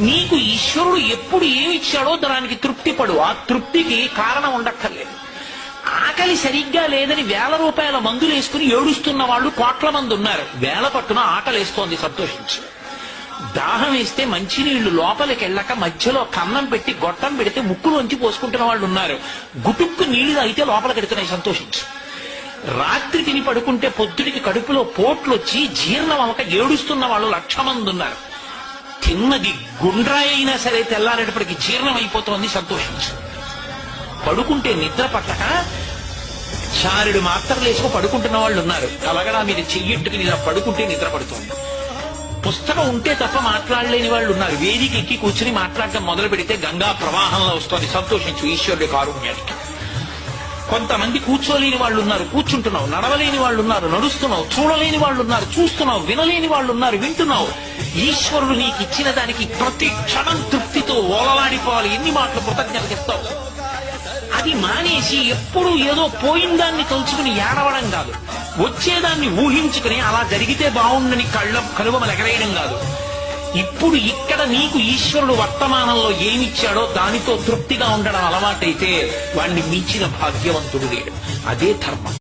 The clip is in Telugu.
నీకు ఈశ్వరుడు ఎప్పుడు ఏమిచ్చాడో దానికి తృప్తి పడు. ఆ తృప్తికి కారణం ఉండక్కర్లేదు. ఆకలి సరిగ్గా లేదని 1000 రూపాయల మందులు వేసుకుని ఏడుస్తున్న వాళ్ళు కోట్ల మంది ఉన్నారు. వేల పట్టున ఆకలేస్తోంది, సంతోషించు. దాహం వేస్తే మంచినీళ్లు లోపలికి వెళ్ళక మధ్యలో కన్నం పెట్టి గొట్టం పెడితే ముక్కులోంచి పోసుకుంటున్న వాళ్ళు ఉన్నారు. గుటుక్కు నీళ్లు తాగితే లోపలికి ఎడుతున్నాయి, సంతోషించు. రాత్రి తిని పడుకుంటే పొద్దుడికి కడుపులో పోట్లు వచ్చి జీర్ణం అవక ఏడుస్తున్న వాళ్ళు 1,00,000 మంది ఉన్నారు. తిన్నది గుండ్రాయి అయినా సరే తెల్లారేటప్పటికి జీర్ణం అయిపోతోంది, సంతోషించు. పడుకుంటే నిద్ర పట్టక చారుడు మాత్రలు వేసుకు పడుకుంటున్న వాళ్ళు ఉన్నారు. కలగడా మీద చెయ్యట్టుకుని పడుకుంటే నిద్ర పడుతోంది. పుస్తకం ఉంటే తప్ప మాట్లాడలేని వాళ్ళు ఉన్నారు. వేదిక ఎక్కి కూర్చుని మాట్లాడటం మొదలు పెడితే గంగా ప్రవాహంలో వస్తోంది, సంతోషించు ఈశ్వరుడి కారుణ్యానికి. కొంతమంది కూర్చోలేని వాళ్ళు ఉన్నారు, కూర్చుంటున్నావు. నడవలేని వాళ్ళు ఉన్నారు, నడుస్తున్నావు. చూడలేని వాళ్ళు ఉన్నారు, చూస్తున్నావు. వినలేని వాళ్ళు ఉన్నారు, వింటున్నావు. ఈశ్వరుడు నీకు ఇచ్చిన దానికి ప్రతి క్షణం తృప్తితో ఓలలాడిపోవాలి. ఎన్ని మాటలు కృతజ్ఞత చెప్తావు. అది మానేసి ఎప్పుడు ఏదో పోయిన దాన్ని తలుచుకుని ఏడవడం కాదు, వచ్చేదాన్ని ఊహించుకుని అలా జరిగితే బాగుండని కలువమలు ఎగరేయడం కాదు. ఇప్పుడు ఇక్కడ నీకు ఈశ్వరుడు వర్తమానంలో ఏమిచ్చాడో దానితో తృప్తిగా ఉండడం అలవాటైతే వాణ్ణి మించిన భాగ్యవంతుడు లేడు. అదే ధర్మం.